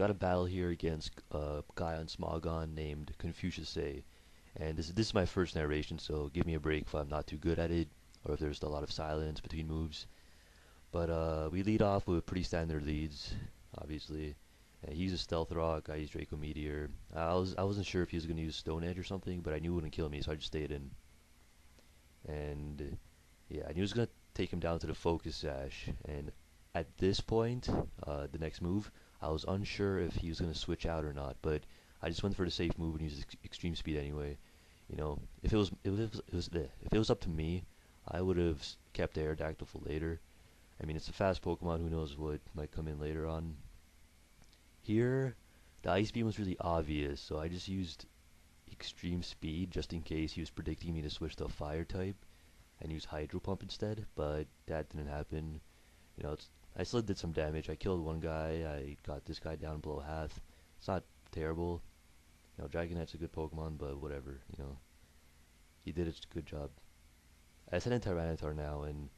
got a battle here against a guy on Smogon named ConfuciusSay, and this is my first narration, so give me a break if I'm not too good at it, or if there's a lot of silence between moves. But we lead off with pretty standard leads, obviously. He used a stealth rock, I used Draco Meteor. I wasn't sure if he was gonna use Stone Edge or something, but I knew it wouldn't kill me, so I just stayed in. And yeah, I knew it was gonna take him down to the focus sash. And at this point, the next move, I was unsure if he was gonna switch out or not, but I just went for the safe move and used extreme speed anyway. You know, if it was up to me, I would have kept Aerodactyl for later. I mean, it's a fast Pokemon. Who knows what might come in later on. Here, the Ice Beam was really obvious, so I just used extreme speed just in case he was predicting me to switch to a fire type and use Hydro Pump instead, but that didn't happen. You know, I still did some damage. I killed one guy. I got this guy down below half. It's not terrible. You know, Dragonite's a good Pokemon, but whatever. You know, he did a good job. I sent in Tyranitar now, and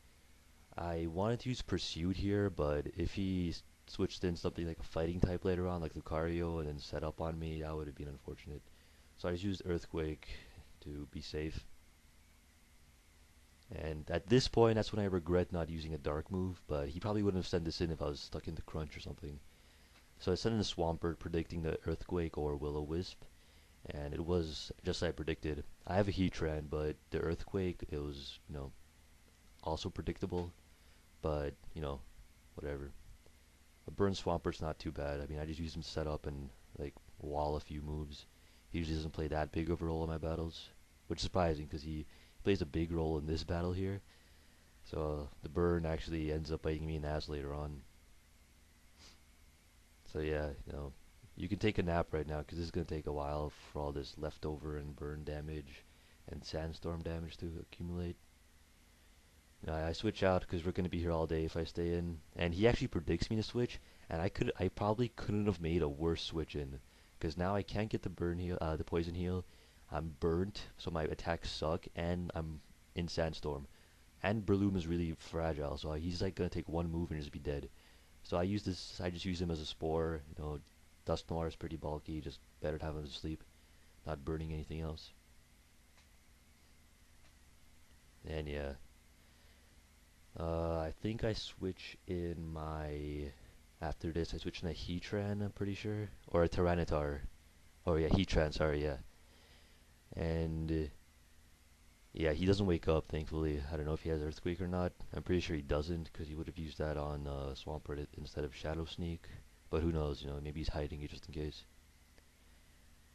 I wanted to use Pursuit here, but if he switched in something like a fighting type later on, like Lucario, and then set up on me, that would have been unfortunate. So I just used Earthquake to be safe. And at this point, that's when I regret not using a dark move, but he probably wouldn't have sent this in if I was stuck in the crunch or something. So I sent in a Swampert predicting the Earthquake or Will-O-Wisp, and it was just like I predicted. I have a Heatran, but the Earthquake, it was, also predictable, but, whatever. A Burn Swampert's not too bad. I mean, I just use him to set up and, like, wall a few moves. He usually doesn't play that big of a role in my battles, which is surprising because he plays a big role in this battle here. So the burn actually ends up biting me in the ass later on. So yeah, you can take a nap right now because this is gonna take a while for all this leftover and burn damage and sandstorm damage to accumulate. I switch out because we're gonna be here all day if I stay in, and he actually predicts me to switch, and I probably couldn't have made a worse switch in, because now I can't get the burn heal, the poison heal. I'm burnt, so my attacks suck, and I'm in sandstorm. And Breloom is really fragile, so he's like gonna take one move and just be dead. So I just use him as a spore. Dust Noir is pretty bulky, just better to have him asleep, not burning anything else. And yeah, I think I switch in my after this. I switch in a Heatran, I'm pretty sure, or a Tyranitar. Oh yeah, Heatran. Sorry, yeah. And yeah, he doesn't wake up, thankfully. I don't know if he has Earthquake or not. I'm pretty sure he doesn't, because he would have used that on Swampert instead of Shadow Sneak. But who knows, maybe he's hiding it just in case.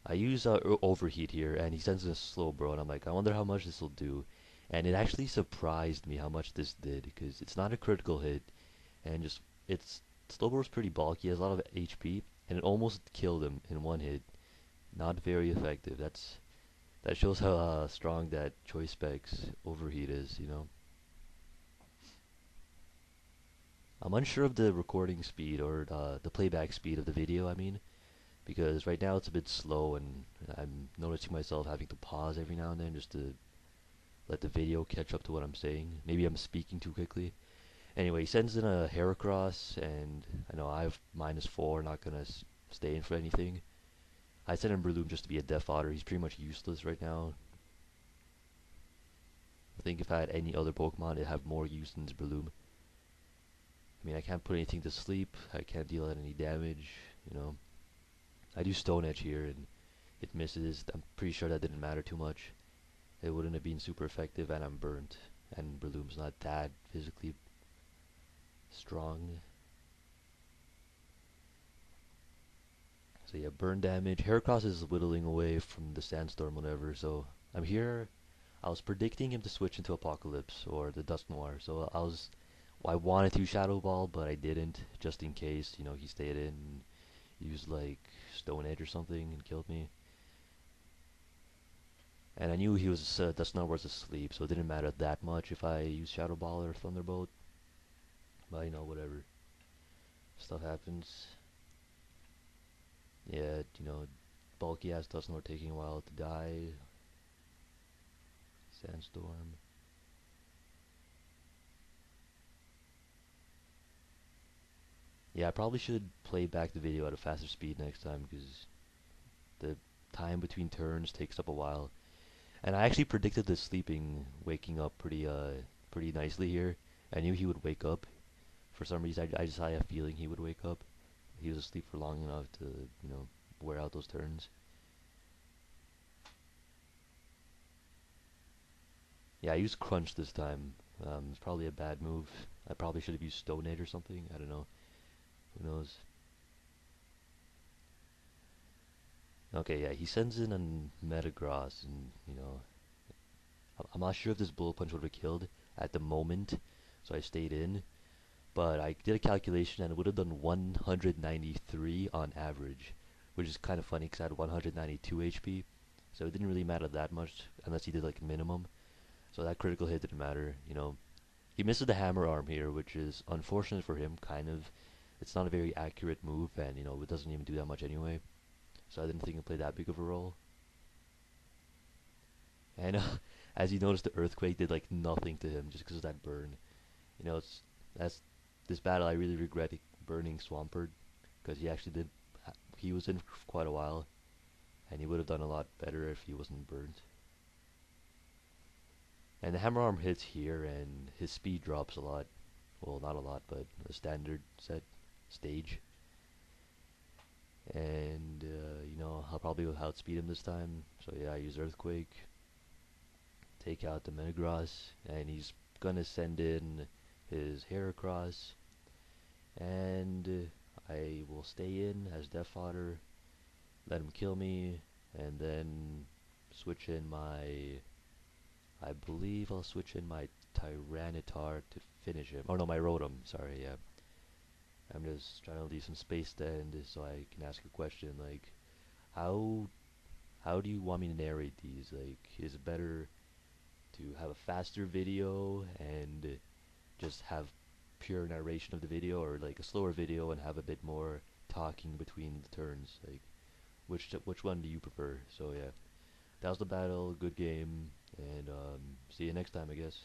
I use Overheat here, and he sends in a Slowbro, and I'm like, I wonder how much this will do. And it actually surprised me how much this did, because it's not a critical hit, and Slowbro's pretty bulky, has a lot of HP, and it almost killed him in one hit. Not very effective. That shows how strong that choice specs overheat is. I'm unsure of the recording speed or the playback speed of the video, I mean, because right now it's a bit slow and I'm noticing myself having to pause every now and then just to let the video catch up to what I'm saying. Maybe I'm speaking too quickly. Anyway, he sends in a Heracross, and I know I have -4, not gonna stay in for anything. I sent in Breloom just to be a death fodder. He's pretty much useless right now. I think if I had any other Pokemon, it'd have more use than this Breloom. I mean, I can't put anything to sleep. I can't deal out any damage. I do Stone Edge here, and it misses. I'm pretty sure that didn't matter too much. It wouldn't have been super effective, and I'm burnt. And Breloom's not that physically strong. So yeah, burn damage. Heracross is whittling away from the sandstorm, whatever. So I'm here. I was predicting him to switch into Apocalypse or the Dust Noir. So I wanted to Shadow Ball, but I didn't, just in case. He stayed in, and used like Stone Edge or something, and killed me. And I knew he was Dust Noir was asleep, so it didn't matter that much if I used Shadow Ball or Thunderbolt. But whatever. Stuff happens. Yeah, bulky ass Dust Noir taking a while to die. Sandstorm. Yeah, I probably should play back the video at a faster speed next time because the time between turns takes up a while. And I actually predicted the sleeping waking up pretty nicely here. I knew he would wake up. For some reason, I just had a feeling he would wake up. He was asleep for long enough to, wear out those turns. Yeah, I used Crunch this time. It's probably a bad move. I probably should have used Stone Age or something. I don't know. Who knows? Okay, yeah, he sends in a Metagross, and I'm not sure if this Bullet Punch would have killed at the moment, so I stayed in. But I did a calculation and it would have done 193 on average, which is kind of funny because I had 192 HP, so it didn't really matter that much unless he did like minimum. So that critical hit didn't matter. He misses the hammer arm here, which is unfortunate for him, kind of. It's not a very accurate move, and it doesn't even do that much anyway. So I didn't think it played that big of a role. And as you noticed, the earthquake did like nothing to him just because of that burn. It's that's this battle. I really regret burning Swampert because he actually did. He was in for quite a while, and he would have done a lot better if he wasn't burned. And the hammer arm hits here, and his speed drops a lot. Well, not a lot, but a standard set stage. And I'll probably outspeed him this time. So yeah, I use Earthquake, take out the Metagross, and he's gonna send in his Heracross, and I will stay in as Death Fodder, let him kill me, and then switch in my. I believe I'll switch in my Tyranitar to finish him. Oh no, my Rotom. Sorry, yeah. I'm just trying to leave some space to end so I can ask a question like, how how do you want me to narrate these? Like, is it better to have a faster video and just have pure narration of the video, or like a slower video and have a bit more talking between the turns? Like, which one do you prefer? So yeah, that was the battle. Good game, and see you next time, I guess.